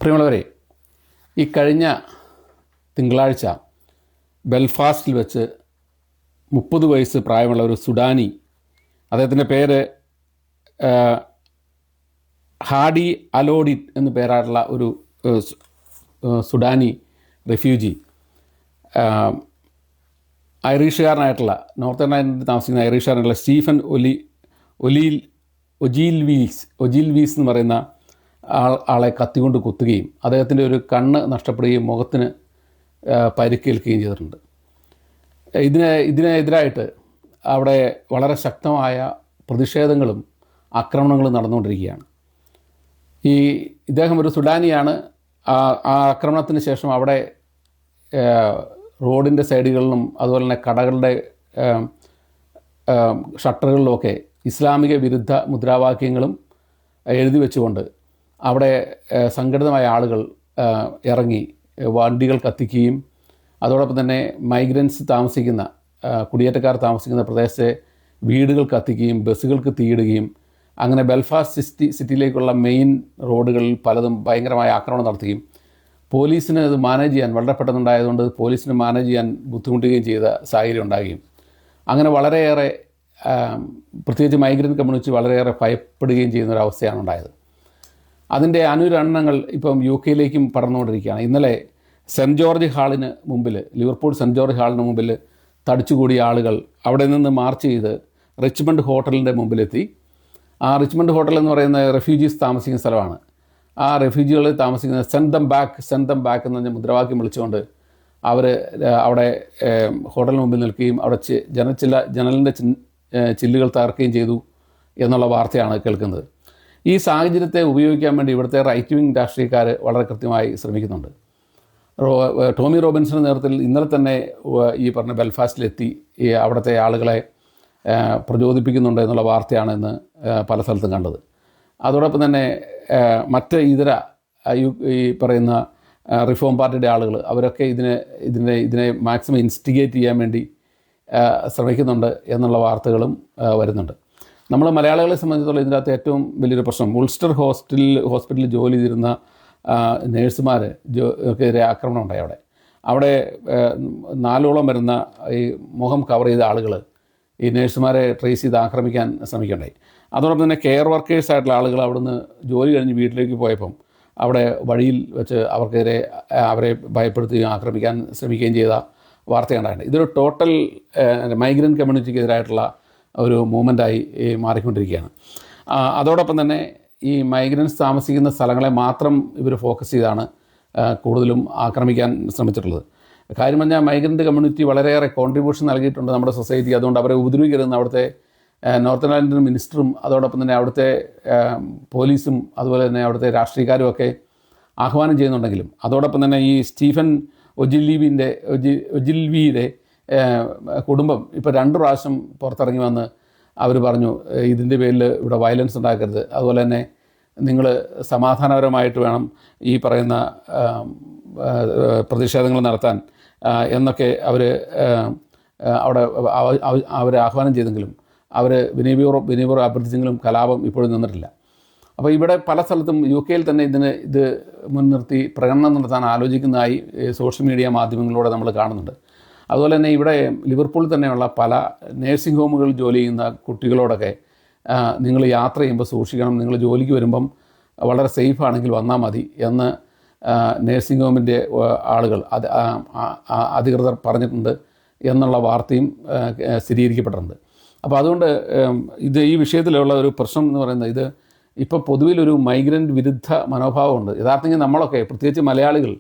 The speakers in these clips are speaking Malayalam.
പ്രിയമുള്ളവരെ, ഈ കഴിഞ്ഞ തിങ്കളാഴ്ച ബെൽഫാസ്റ്റിൽ വെച്ച് 30 വയസ്സ് പ്രായമുള്ള ഒരു സുഡാനി, അദ്ദേഹത്തിൻ്റെ പേര് ഹാഡി അലോഡിറ്റ് എന്ന് പേരായിട്ടുള്ള ഒരു സുഡാനി റെഫ്യൂജി, ഐറിഷുകാരനായിട്ടുള്ള നോർത്തേൺ അയർലൻഡിൽ താമസിക്കുന്ന ഐറിഷുകാരനായിട്ടുള്ള സ്റ്റീഫൻ ഒജീൽവീസ് എന്ന് പറയുന്ന ആളെ കത്തികൊണ്ട് കുത്തുകയും അദ്ദേഹത്തിൻ്റെ ഒരു കണ്ണ് നഷ്ടപ്പെടുകയും മുഖത്തിന് പരിക്കേൽക്കുകയും ചെയ്തിട്ടുണ്ട്. ഇതിനെതിരായിട്ട് അവിടെ വളരെ ശക്തമായ പ്രതിഷേധങ്ങളും ആക്രമണങ്ങളും നടന്നുകൊണ്ടിരിക്കുകയാണ്. ഇദ്ദേഹം ഒരു സുഡാനിയാണ്. ആ ആക്രമണത്തിന് ശേഷം അവിടെ റോഡിൻ്റെ സൈഡുകളിലും അതുപോലെ തന്നെ കടകളുടെ ഷട്ടറുകളിലുമൊക്കെ ഇസ്ലാമിക വിരുദ്ധ മുദ്രാവാക്യങ്ങളും എഴുതി വെച്ചുകൊണ്ട് അവിടെ സംഘടിതമായ ആളുകൾ ഇറങ്ങി വണ്ടികൾ കത്തിക്കുകയും അതോടൊപ്പം തന്നെ മൈഗ്രൻസ് താമസിക്കുന്ന കുടിയേറ്റക്കാർ താമസിക്കുന്ന പ്രദേശത്തെ വീടുകൾ കത്തിക്കുകയും ബസ്സുകൾക്ക് തീയിടുകയും അങ്ങനെ ബെൽഫാസ്റ്റ് സിറ്റിയിലേക്കുള്ള മെയിൻ റോഡുകളിൽ പലതും ഭയങ്കരമായ ആക്രമണം നടത്തുകയും പോലീസിന് ഇത് മാനേജ് ചെയ്യാൻ വളരെ പെട്ടെന്നുണ്ടായതുകൊണ്ട് പോലീസിന് മാനേജ് ചെയ്യാൻ ബുദ്ധിമുട്ടുകയും ചെയ്ത സാഹചര്യം ഉണ്ടാകുകയും അങ്ങനെ വളരെയേറെ പ്രത്യേകിച്ച് മൈഗ്രൻ്റ് കമ്മ്യൂണിറ്റി വളരെയേറെ ഭയപ്പെടുകയും ചെയ്യുന്നൊരവസ്ഥയാണ് ഉണ്ടായത്. അതിൻ്റെ അനുരണങ്ങൾ ഇപ്പം UK യിലേക്കും പടർന്നുകൊണ്ടിരിക്കുകയാണ്. ഇന്നലെ സെൻറ്റ് ജോർജ് ഹാളിന് മുമ്പിൽ, ലിവർപൂൾ സെൻറ്റ് ജോർജ് ഹാളിന് മുമ്പിൽ തടിച്ചുകൂടിയ ആളുകൾ അവിടെ നിന്ന് മാർച്ച് ചെയ്ത് റിച്ച്മണ്ട് ഹോട്ടലിൻ്റെ മുമ്പിലെത്തി. ആ റിച്ച്മണ്ട് ഹോട്ടൽ എന്ന് പറയുന്ന റെഫ്യൂജീസ് താമസിക്കുന്ന സ്ഥലമാണ്. ആ റെഫ്യൂജികൾ താമസിക്കുന്ന സെൻഡ് ദം ബാക്ക് എന്ന് പറഞ്ഞ മുദ്രാവാക്യം വിളിച്ചുകൊണ്ട് അവർ അവിടെ ഹോട്ടലിന് മുമ്പിൽ നിൽക്കുകയും അവിടെ ജനലിൻ്റെ ചില്ലുകൾ തകർക്കുകയും ചെയ്തു എന്നുള്ള വാർത്തയാണ് കേൾക്കുന്നത്. ഈ സാഹചര്യത്തെ ഉപയോഗിക്കാൻ വേണ്ടി ഇവിടുത്തെ റൈറ്റ് വിങ് രാഷ്ട്രീയക്കാർ വളരെ കൃത്യമായി ശ്രമിക്കുന്നുണ്ട്. ടോമി റോബിൻസന്റെ നേതൃത്വത്തിൽ ഇന്നലെ തന്നെ ഈ പറഞ്ഞ ബെൽഫാസ്റ്റിലെത്തി അവിടുത്തെ ആളുകളെ പ്രചോദിപ്പിക്കുന്നുണ്ട് എന്നുള്ള വാർത്തയാണ് ഇന്ന് പല സ്ഥലത്തും കണ്ടത്. അതോടൊപ്പം തന്നെ മറ്റ് ഇതര ഈ പറയുന്ന റിഫോം പാർട്ടിയുടെ ആളുകൾ അവരൊക്കെ ഇതിനെ മാക്സിമം ഇൻസ്റ്റിഗേറ്റ് ചെയ്യാൻ വേണ്ടി ശ്രമിക്കുന്നുണ്ട് എന്നുള്ള വാർത്തകളും വരുന്നുണ്ട്. നമ്മൾ മലയാളികളെ സംബന്ധിച്ചിടത്തോളം ഇതിനകത്ത് ഏറ്റവും വലിയൊരു പ്രശ്നം ഉൾസ്റ്റർ ഹോസ്പിറ്റലിൽ ജോലി ചെയ്തിരുന്ന നേഴ്സുമാർക്കെതിരെ ആക്രമണം ഉണ്ടായി. അവിടെ 4ഓളം വരുന്ന ഈ മുഖം കവർ ചെയ്ത ആളുകൾ ഈ നേഴ്സുമാരെ ട്രേസ് ചെയ്ത് ആക്രമിക്കാൻ ശ്രമിക്കുകയുണ്ടായി. അതോടൊപ്പം തന്നെ കെയർ വർക്കേഴ്സായിട്ടുള്ള ആളുകൾ അവിടുന്ന് ജോലി കഴിഞ്ഞ് വീട്ടിലേക്ക് പോയപ്പം അവിടെ വഴിയിൽ വെച്ച് അവർക്കെതിരെ അവരെ ഭയപ്പെടുത്തുകയും ആക്രമിക്കാൻ ശ്രമിക്കുകയും ചെയ്ത വാർത്തയുണ്ടായിട്ടുണ്ട്. ഇതൊരു ടോട്ടൽ മൈഗ്രൻ്റ് കമ്മ്യൂണിറ്റിക്കെതിരായിട്ടുള്ള ഒരു മൂവ്മെൻറ്റായി മാറിക്കൊണ്ടിരിക്കുകയാണ്. അതോടൊപ്പം തന്നെ ഈ മൈഗ്രൻസ് താമസിക്കുന്ന സ്ഥലങ്ങളെ മാത്രം ഇവർ ഫോക്കസ് ചെയ്താണ് കൂടുതലും ആക്രമിക്കാൻ ശ്രമിച്ചിട്ടുള്ളത്. കാര്യം പറഞ്ഞാൽ മൈഗ്രൻ്റ് കമ്മ്യൂണിറ്റി വളരെയേറെ കോൺട്രിബ്യൂഷൻ നൽകിയിട്ടുണ്ട് നമ്മുടെ സൊസൈറ്റി. അതുകൊണ്ട് അവരെ ഉപദ്രവിക്കരുതെന്ന് അവിടുത്തെ നോർത്തേൺ അയർലൻഡ് മിനിസ്റ്ററും അതോടൊപ്പം തന്നെ അവിടുത്തെ പോലീസും അതുപോലെ തന്നെ അവിടുത്തെ രാഷ്ട്രീയക്കാരും ഒക്കെ ആഹ്വാനം ചെയ്യുന്നുണ്ടെങ്കിലും അതോടൊപ്പം തന്നെ ഈ സ്റ്റീഫൻ ഒജിൽവിയുടെ കുടുംബം ഇപ്പോൾ 2 പ്രാവശ്യം പുറത്തിറങ്ങി വന്ന് അവർ പറഞ്ഞു ഇതിൻ്റെ പേരിൽ ഇവിടെ വയലൻസ് ഉണ്ടാക്കരുത്, അതുപോലെ തന്നെ നിങ്ങൾ സമാധാനപരമായിട്ട് വേണം ഈ പറയുന്ന പ്രതിഷേധങ്ങൾ നടത്താൻ എന്നൊക്കെ അവർ ആഹ്വാനം ചെയ്തെങ്കിലും അവർ വിനയപൂർവ്വം അഭ്യർത്ഥിച്ചെങ്കിലും കലാപം ഇപ്പോഴും നിന്നിട്ടില്ല. അപ്പോൾ ഇവിടെ പല സ്ഥലത്തും UK യിൽ തന്നെ ഇത് മുൻനിർത്തി പ്രകടനം നടത്താൻ ആലോചിക്കുന്നതായി സോഷ്യൽ മീഡിയ മാധ്യമങ്ങളിലൂടെ നമ്മൾ കാണുന്നുണ്ട്. അതുപോലെ തന്നെ ഇവിടെ ലിവർപൂളിൽ തന്നെയുള്ള പല നേഴ്സിംഗ് ഹോമുകളിൽ ജോലി ചെയ്യുന്ന കുട്ടികളോടൊക്കെ നിങ്ങൾ യാത്ര ചെയ്യുമ്പോൾ സൂക്ഷിക്കണം, നിങ്ങൾ ജോലിക്ക് വരുമ്പം വളരെ സേഫാണെങ്കിൽ വന്നാൽ മതി എന്ന് നേഴ്സിംഗ് ഹോമിൻ്റെ ആളുകൾ അധികൃതർ പറഞ്ഞിട്ടുണ്ട് എന്നുള്ള വാർത്തയും സ്ഥിരീകരിക്കപ്പെട്ടിട്ടുണ്ട്. അപ്പോൾ അതുകൊണ്ട് ഈ വിഷയത്തിലുള്ള ഒരു പ്രശ്നം എന്ന് പറയുന്നത് ഇപ്പോൾ പൊതുവിലൊരു മൈഗ്രൻ്റ് വിരുദ്ധ മനോഭാവമുണ്ട്. യഥാർത്ഥത്തിൽ നമ്മളൊക്കെ പ്രത്യേകിച്ച് മലയാളികൾ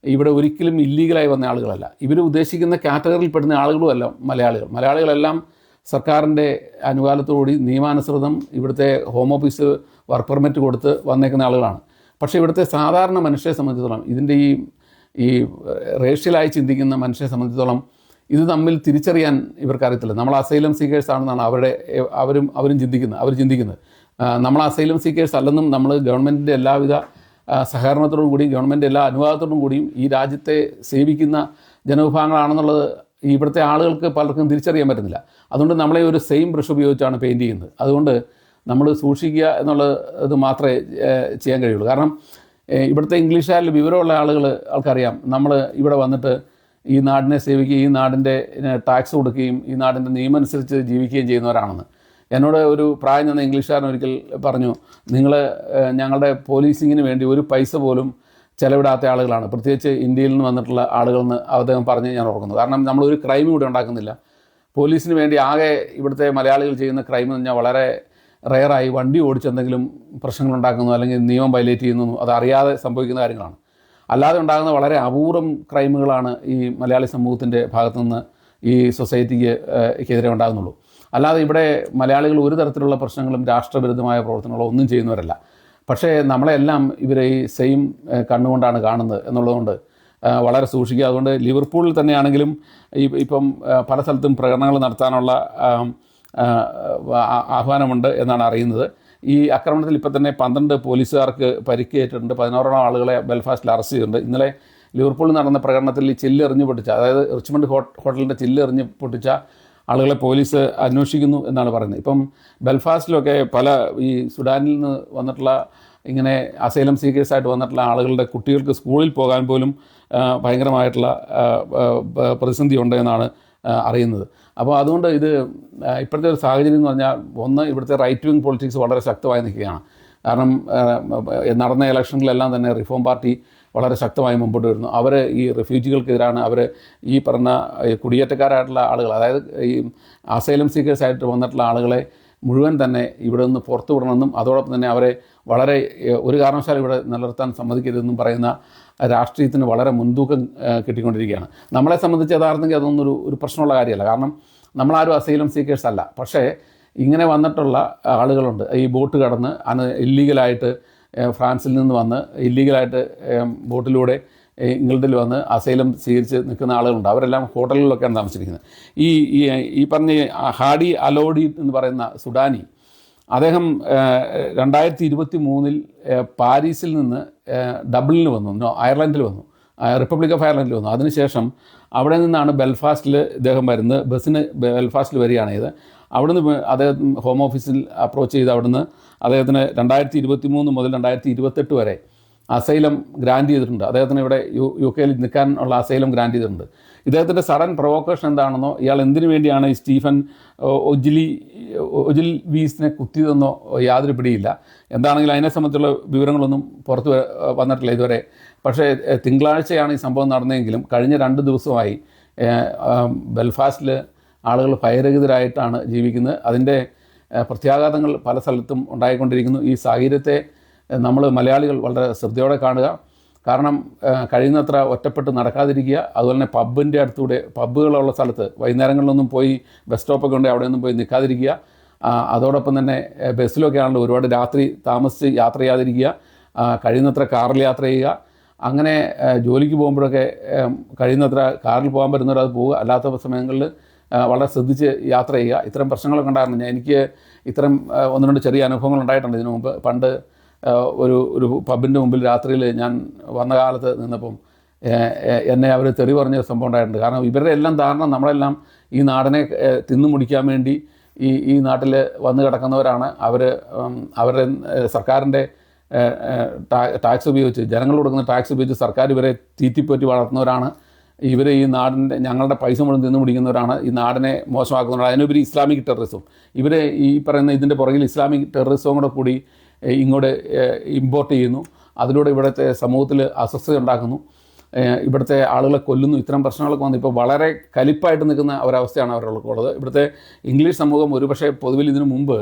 ഇവിടെ ഒരിക്കലും ഇല്ലീഗലായി വന്ന ആളുകളല്ല. ഇവർ ഉദ്ദേശിക്കുന്ന കാറ്റഗറിയിൽ പെടുന്ന ആളുകളുമല്ല മലയാളികളെല്ലാം സർക്കാരിൻ്റെ അനുകാലത്തോടുകൂടി നിയമാനുസൃതം ഇവിടുത്തെ ഹോം ഓഫീസ് വർക്ക് പെർമിറ്റ് കൊടുത്ത് വന്നേക്കുന്ന ആളുകളാണ്. പക്ഷേ ഇവിടുത്തെ സാധാരണ മനുഷ്യരെ സംബന്ധിച്ചിടത്തോളം ഇതിൻ്റെ ഈ റേഷ്യലായി ചിന്തിക്കുന്ന മനുഷ്യരെ സംബന്ധിച്ചിടത്തോളം ഇത് തമ്മിൽ തിരിച്ചറിയാൻ ഇവർക്കറിയത്തില്ല. നമ്മൾ അസൈലം സീക്കേഴ്സ് ആണെന്നാണ് അവരും ചിന്തിക്കുന്നത്. നമ്മൾ അസൈലം സീക്കേഴ്സ് അല്ലെന്നും നമ്മൾ ഗവൺമെൻറ്റിൻ്റെ എല്ലാവിധ സഹകരണത്തോടും കൂടിയും ഗവൺമെൻറ് എല്ലാ അനുവാദത്തോടും കൂടിയും ഈ രാജ്യത്തെ സേവിക്കുന്ന ജനവിഭാഗങ്ങളാണെന്നുള്ളത് ഇവിടുത്തെ ആളുകൾക്ക് പലർക്കും തിരിച്ചറിയാൻ പറ്റുന്നില്ല. അതുകൊണ്ട് നമ്മളെ ഒരു സെയിം ബ്രഷ് ഉപയോഗിച്ചാണ് പെയിൻറ്റ് ചെയ്യുന്നത്. അതുകൊണ്ട് നമ്മൾ സൂക്ഷിക്കുക എന്നുള്ളത് മാത്രമേ ചെയ്യാൻ കഴിയുള്ളൂ. കാരണം ഇവിടുത്തെ ഇംഗ്ലീഷുകാരിൽ വിവരമുള്ള ആൾക്കറിയാം, നമ്മൾ ഇവിടെ വന്നിട്ട് ഈ നാടിനെ സേവിക്കുകയും ഈ നാടിൻ്റെ ടാക്സ് കൊടുക്കുകയും ഈ നാടിൻ്റെ നിയമം അനുസരിച്ച് ജീവിക്കുകയും ചെയ്യുന്നവരാണെന്ന്. എന്നോട് ഒരു പ്രായം ചെന്ന ഇംഗ്ലീഷുകാരൻ ഒരിക്കൽ പറഞ്ഞു, നിങ്ങൾ ഞങ്ങളുടെ പോലീസിങ്ങിന് വേണ്ടി ഒരു പൈസ പോലും ചിലവിടാത്ത ആളുകളാണ്, പ്രത്യേകിച്ച് ഇന്ത്യയിൽ നിന്ന് വന്നിട്ടുള്ള ആളുകളെന്ന് അദ്ദേഹം പറഞ്ഞ് ഞാൻ ഓർക്കുന്നു. കാരണം നമ്മളൊരു ക്രൈം ഇവിടെ ഉണ്ടാക്കുന്നില്ല. പോലീസിന് വേണ്ടി ആകെ ഇവിടുത്തെ മലയാളികൾ ചെയ്യുന്ന ക്രൈം എന്ന് പറഞ്ഞാൽ വളരെ റെയറായി വണ്ടി ഓടിച്ചെന്തെങ്കിലും പ്രശ്നങ്ങളുണ്ടാക്കുന്നു അല്ലെങ്കിൽ നിയമം വയലേറ്റ് ചെയ്യുന്നു, അതറിയാതെ സംഭവിക്കുന്ന കാര്യങ്ങളാണ്. അല്ലാതെ ഉണ്ടാകുന്ന വളരെ അപൂർവം ക്രൈമുകളാണ് ഈ മലയാളി സമൂഹത്തിൻ്റെ ഭാഗത്തു നിന്ന് ഈ സൊസൈറ്റിക്കെതിരെ ഉണ്ടാകുന്നുള്ളൂ. അല്ലാതെ ഇവിടെ മലയാളികൾ ഒരു തരത്തിലുള്ള പ്രശ്നങ്ങളും രാഷ്ട്രവിരുദ്ധമായ പ്രവർത്തനങ്ങളോ ഒന്നും ചെയ്യുന്നവരല്ല. പക്ഷേ നമ്മളെല്ലാം ഇവരെ ഈ സെയിം കണ്ണുകൊണ്ടാണ് കാണുന്നത് എന്നുള്ളതുകൊണ്ട് വളരെ സൂക്ഷിക്കുക. അതുകൊണ്ട് ലിവർപൂളിൽ തന്നെയാണെങ്കിലും ഇപ്പം പല സ്ഥലത്തും പ്രകടനങ്ങൾ നടത്താനുള്ള ആഹ്വാനമുണ്ട് എന്നാണ് അറിയുന്നത്. ഈ ആക്രമണത്തിൽ ഇപ്പം തന്നെ 12 പോലീസുകാർക്ക് പരിക്കേറ്റിട്ടുണ്ട്, 16 ആളുകളെ ബെൽഫാസ്റ്റിൽ അറസ്റ്റ് ചെയ്തിട്ടുണ്ട്. ഇന്നലെ ലിവർപൂളിൽ നടന്ന പ്രകടനത്തിൽ ഈ ചില്ലെറിഞ്ഞ് പൊട്ടിച്ച, അതായത് റിച്ച്മണ്ട് ഹോട്ടലിൻ്റെ ചില്ലെറിഞ്ഞ് പൊട്ടിച്ച ആളുകളെ പോലീസ് അന്വേഷിക്കുന്നു എന്നാണ് പറയുന്നത്. ഇപ്പം ബെൽഫാസ്റ്റിലൊക്കെ പല ഈ സുഡാനിൽ നിന്ന് വന്നിട്ടുള്ള ഇങ്ങനെ അസൈലം സീക്കേഴ്സായിട്ട് വന്നിട്ടുള്ള ആളുകളുടെ കുട്ടികൾക്ക് സ്കൂളിൽ പോകാൻ പോലും ഭയങ്കരമായിട്ടുള്ള പ്രതിസന്ധി ഉണ്ട് എന്നാണ് അറിയുന്നത്. അപ്പോൾ അതുകൊണ്ട് ഇത് ഇപ്പോഴത്തെ ഒരു സാഹചര്യം എന്ന് പറഞ്ഞാൽ, ഒന്ന്, ഇവിടുത്തെ റൈറ്റ് വിങ് പൊളിറ്റിക്സ് വളരെ ശക്തമായി നിൽക്കുകയാണ്. കാരണം നടന്ന ഇലക്ഷനിലെല്ലാം തന്നെ റിഫോം പാർട്ടി വളരെ ശക്തമായി മുമ്പോട്ട് വരുന്നു. അവർ ഈ റെഫ്യൂജികൾക്കെതിരാണ്. അവർ ഈ പറഞ്ഞ കുടിയേറ്റക്കാരായിട്ടുള്ള ആളുകൾ, അതായത് ഈ അസൈലം സീക്കേഴ്സായിട്ട് വന്നിട്ടുള്ള ആളുകളെ മുഴുവൻ തന്നെ ഇവിടെ നിന്ന് പുറത്തു വിടണമെന്നും അതോടൊപ്പം തന്നെ അവരെ വളരെ ഒരു കാരണവശാലും ഇവിടെ നിലനിർത്താൻ സമ്മതിക്കരുതെന്നും പറയുന്ന രാഷ്ട്രീയത്തിന് വളരെ മുൻതൂക്കം കിട്ടിക്കൊണ്ടിരിക്കുകയാണ്. നമ്മളെ സംബന്ധിച്ച് യഥാർത്ഥത്തിൽ അതൊന്നും ഒരു പ്രശ്നമുള്ള കാര്യമല്ല. കാരണം നമ്മളാരും അസൈലം സീക്കേഴ്സ് അല്ല. പക്ഷേ ഇങ്ങനെ വന്നിട്ടുള്ള ആളുകളുണ്ട്, ഈ ബോട്ട് കടന്ന് ഇല്ലീഗലായിട്ട് ഫ്രാൻസിൽ നിന്ന് വന്ന് ഇല്ലീഗലായിട്ട് ബോട്ടിലൂടെ ഇംഗ്ലണ്ടിൽ വന്ന് അസൈലം സ്വീകരിച്ച് നിൽക്കുന്ന ആളുകളുണ്ട്. അവരെല്ലാം ഹോട്ടലുകളിലൊക്കെയാണ് താമസിക്കുന്നത്. ഈ പറഞ്ഞ ഹാഡി അലോഡി എന്ന് പറയുന്ന സുഡാനി, അദ്ദേഹം 2023 പാരീസിൽ നിന്ന് ഡബ്ലിനിൽ വന്നു, അയർലൻഡിൽ വന്നു, റിപ്പബ്ലിക് ഓഫ് അയർലൻഡിൽ വന്നു. അതിനുശേഷം അവിടെ നിന്നാണ് ബെൽഫാസ്റ്റിൽ ഇദ്ദേഹം വരുന്നത്. ബസ്സിന് ബെൽഫാസ്റ്റിൽ വരികയാണ് ഇത്. അവിടുന്ന് അദ്ദേഹം ഹോം ഓഫീസിൽ അപ്രോച്ച് ചെയ്ത് അവിടുന്ന് അദ്ദേഹത്തിന് 2023 മുതൽ 2028 വരെ അസൈലം ഗ്രാൻഡ് ചെയ്തിട്ടുണ്ട്. അദ്ദേഹത്തിന് ഇവിടെ UK നിൽക്കാനുള്ള അസൈലം ഗ്രാൻഡ് ചെയ്തിട്ടുണ്ട്. ഇദ്ദേഹത്തിൻ്റെ സഡൻ പ്രൊവോക്കേഷൻ എന്താണെന്നോ, ഇയാൾ എന്തിനു വേണ്ടിയാണ് ഈ സ്റ്റീഫൻ ഒജിൽ വീസിനെ കുത്തിയതെന്നോ യാതൊരു പിടിയില്ല. എന്താണെങ്കിലും അതിനെ സംബന്ധിച്ചുള്ള വിവരങ്ങളൊന്നും പുറത്ത് വന്നിട്ടില്ല ഇതുവരെ. പക്ഷേ തിങ്കളാഴ്ചയാണ് ഈ സംഭവം നടന്നതെങ്കിലും കഴിഞ്ഞ 2 ദിവസമായി ബെൽഫാസ്റ്റിൽ ആളുകൾ ഭയരഹിതരായിട്ടാണ് ജീവിക്കുന്നത്. അതിൻ്റെ പ്രത്യാഘാതങ്ങൾ പല സ്ഥലത്തും ഉണ്ടായിക്കൊണ്ടിരിക്കുന്നു. ഈ സാഹചര്യത്തെ നമ്മൾ മലയാളികൾ വളരെ ശ്രദ്ധയോടെ കാണുക. കാരണം കഴിയുന്നത്ര ഒറ്റപ്പെട്ട് നടക്കാതിരിക്കുക. അതുപോലെ തന്നെ പബ്ബിൻ്റെ അടുത്തൂടെ, പബ്ബുകളുള്ള സ്ഥലത്ത് വൈകുന്നേരങ്ങളിലൊന്നും പോയി, ബസ് സ്റ്റോപ്പൊക്കെ ഉണ്ടെങ്കിൽ അവിടെയൊന്നും പോയി നിൽക്കാതിരിക്കുക. അതോടൊപ്പം തന്നെ ബസ്സിലൊക്കെ ആണല്ലോ ഒരുപാട് രാത്രി താമസിച്ച് യാത്ര ചെയ്യാതിരിക്കുക. കഴിയുന്നത്ര കാറിൽ യാത്ര ചെയ്യുക. അങ്ങനെ ജോലിക്ക് പോകുമ്പോഴൊക്കെ കഴിയുന്നത്ര കാറിൽ പോകാൻ പറ്റുന്നവർ അത് പോവുക. അല്ലാത്ത സമയങ്ങളിൽ വളരെ ശ്രദ്ധിച്ച് യാത്ര ചെയ്യുക. ഇത്തരം പ്രശ്നങ്ങളൊക്കെ ഉണ്ടായിരുന്നു. എനിക്ക് ഇത്തരം 1-2 ചെറിയ അനുഭവങ്ങൾ ഉണ്ടായിട്ടുണ്ട് ഇതിനു മുമ്പ്. പണ്ട് ഒരു പബ്ബിൻ്റെ മുമ്പിൽ രാത്രിയിൽ ഞാൻ വന്ന കാലത്ത് നിന്നപ്പം എന്നെ അവർ തെറി പറഞ്ഞ സംഭവം ഉണ്ടായിട്ടുണ്ട്. കാരണം ഇവരുടെ എല്ലാം ധാരണ നമ്മളെല്ലാം ഈ നാടിനെ തിന്നു മുടിക്കാൻ വേണ്ടി ഈ നാട്ടിൽ വന്ന് കിടക്കുന്നവരാണ്. അവരുടെ സർക്കാരിൻ്റെ ടാക്സ് ഉപയോഗിച്ച്, ജനങ്ങൾ കൊടുക്കുന്ന ടാക്സ് ഉപയോഗിച്ച് സർക്കാർ ഇവരെ തീറ്റിപ്പറ്റി വളർത്തുന്നവരാണ്. ഇവർ ഈ നാടിൻ്റെ, ഞങ്ങളുടെ പൈസ മുഴുവൻ തിന്നു പിടിക്കുന്നവരാണ്, ഈ നാടിനെ മോശമാക്കുന്നവരാണ്. അതിനുപരി ഇസ്ലാമിക് ടെററിസം, ഇവർ ഈ പറയുന്ന ഇതിൻ്റെ പുറകിൽ ഇസ്ലാമിക് ടെററിസവും കൂടെ കൂടി ഇങ്ങോട്ട് ഇമ്പോർട്ട് ചെയ്യുന്നു. അതിലൂടെ ഇവിടുത്തെ സമൂഹത്തിൽ അസ്വസ്ഥത ഉണ്ടാക്കുന്നു, ഇവിടുത്തെ ആളുകളെ കൊല്ലുന്നു. ഇത്തരം പ്രശ്നങ്ങളൊക്കെ വന്ന് ഇപ്പോൾ വളരെ കലിപ്പായിട്ട് നിൽക്കുന്ന ഒരവസ്ഥയാണ് അവരുള്ളത്. ഇവിടുത്തെ ഇംഗ്ലീഷ് സമൂഹം ഒരുപക്ഷെ പൊതുവിൽ ഇതിനു മുമ്പ്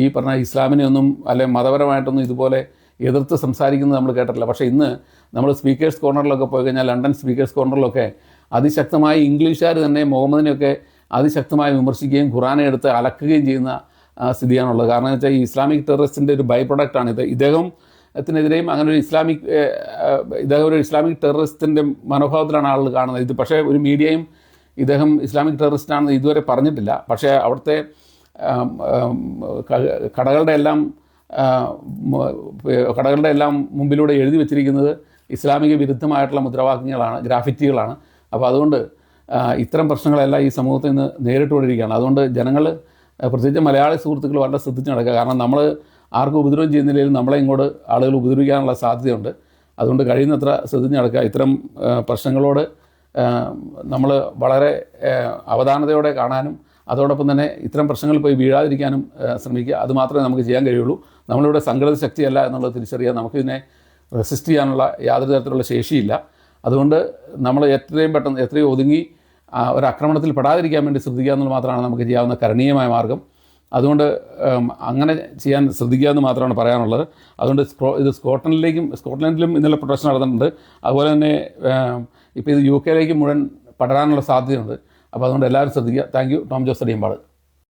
ഈ പറഞ്ഞ ഇസ്ലാമിനെയൊന്നും അല്ലെങ്കിൽ മതപരമായിട്ടൊന്നും ഇതുപോലെ എതിർത്ത് സംസാരിക്കുന്നത് നമ്മൾ കേട്ടിട്ടില്ല. പക്ഷേ ഇന്ന് നമ്മൾ സ്പീക്കേഴ്സ് കോർണറിലൊക്കെ പോയി കഴിഞ്ഞാൽ, ലണ്ടൻ സ്പീക്കേഴ്സ് കോർണറിലൊക്കെ അതിശക്തമായി ഇംഗ്ലീഷുകാർ തന്നെ മുഹമ്മദിനെയൊക്കെ അതിശക്തമായി വിമർശിക്കുകയും ഖുറാനെ എടുത്ത് അലക്കുകയും ചെയ്യുന്ന സ്ഥിതിയാണുള്ളത്. കാരണം എന്ന് വെച്ചാൽ ഈ ഇസ്ലാമിക് ടെററിസ്റ്റിൻ്റെ ഒരു ബൈ പ്രൊഡക്റ്റാണിത്. ഇദ്ദേഹത്തിനെതിരെയും അങ്ങനെ ഒരു ഇദ്ദേഹം ഒരു ഇസ്ലാമിക് ടെററിസ്റ്റിൻ്റെ മനോഭാവത്തിലാണ് ആളുകൾ കാണുന്നത്. ഇത് പക്ഷേ ഒരു മീഡിയയും ഇദ്ദേഹം ഇസ്ലാമിക് ടെററിസ്റ്റാണെന്ന് ഇതുവരെ പറഞ്ഞിട്ടില്ല. പക്ഷേ അവിടുത്തെ കടകളുടെ എല്ലാം മുമ്പിലൂടെ എഴുതി വച്ചിരിക്കുന്നത് ഇസ്ലാമിക വിരുദ്ധമായിട്ടുള്ള മുദ്രാവാക്യങ്ങളാണ്, ഗ്രാഫിറ്റികളാണ്. അപ്പോൾ അതുകൊണ്ട് ഇത്തരം പ്രശ്നങ്ങളെല്ലാം ഈ സമൂഹത്തിൽ നിന്ന് നേരിട്ടുകൊണ്ടിരിക്കുകയാണ്. അതുകൊണ്ട് ജനങ്ങൾ, പ്രത്യേകിച്ച് മലയാളി സുഹൃത്തുക്കൾ വളരെ ശ്രദ്ധിച്ച് നടക്കുക. കാരണം നമ്മൾ ആർക്കും ഉപദ്രവം ചെയ്യുന്നില്ലെങ്കിലും നമ്മളെ ഇങ്ങോട്ട് ആളുകൾ ഉപദ്രവിക്കാനുള്ള സാധ്യതയുണ്ട്. അതുകൊണ്ട് കഴിയുന്നത്ര ശ്രദ്ധിച്ച് നടക്കുക. ഇത്തരം പ്രശ്നങ്ങളോട് നമ്മൾ വളരെ അവധാനതയോടെ കാണാനും അതോടൊപ്പം തന്നെ ഇത്തരം പ്രശ്നങ്ങളിൽ പോയി വീഴാതിരിക്കാനും ശ്രമിക്കുക. അതുമാത്രമേ നമുക്ക് ചെയ്യാൻ കഴിയുള്ളൂ. നമ്മളിവിടെ സംഘടിത ശക്തിയല്ല എന്നുള്ളത് തിരിച്ചറിയാൻ നമുക്കിതിനെ റെസിസ്റ്റ് ചെയ്യാനുള്ള യാതൊരു തരത്തിലുള്ള ശേഷിയില്ല. അതുകൊണ്ട് നമ്മൾ എത്രയും ഒതുങ്ങി ഒരു ആക്രമണത്തിൽ പെടാതിരിക്കാൻ വേണ്ടി ശ്രദ്ധിക്കുക എന്നുള്ളത് മാത്രമാണ് നമുക്ക് ചെയ്യാവുന്ന കരണീയമായ മാർഗ്ഗം. അതുകൊണ്ട് അങ്ങനെ ചെയ്യാൻ ശ്രദ്ധിക്കുക എന്ന് മാത്രമാണ് പറയാനുള്ളത്. അതുകൊണ്ട് ഇത് സ്കോട്ട്ലൻഡിലും ഇന്നലെ പ്രൊട്ടസ്റ്റ് നടന്നിട്ടുണ്ട്. അതുപോലെ തന്നെ ഇപ്പോൾ ഇത് UK മുഴുവൻ പടരാനുള്ള സാധ്യതയുണ്ട്. അപ്പോൾ അതുകൊണ്ട് എല്ലാവരും ശ്രദ്ധിക്കുക. Thank you. ടോം ജോസ് അടിയമ്പാട്.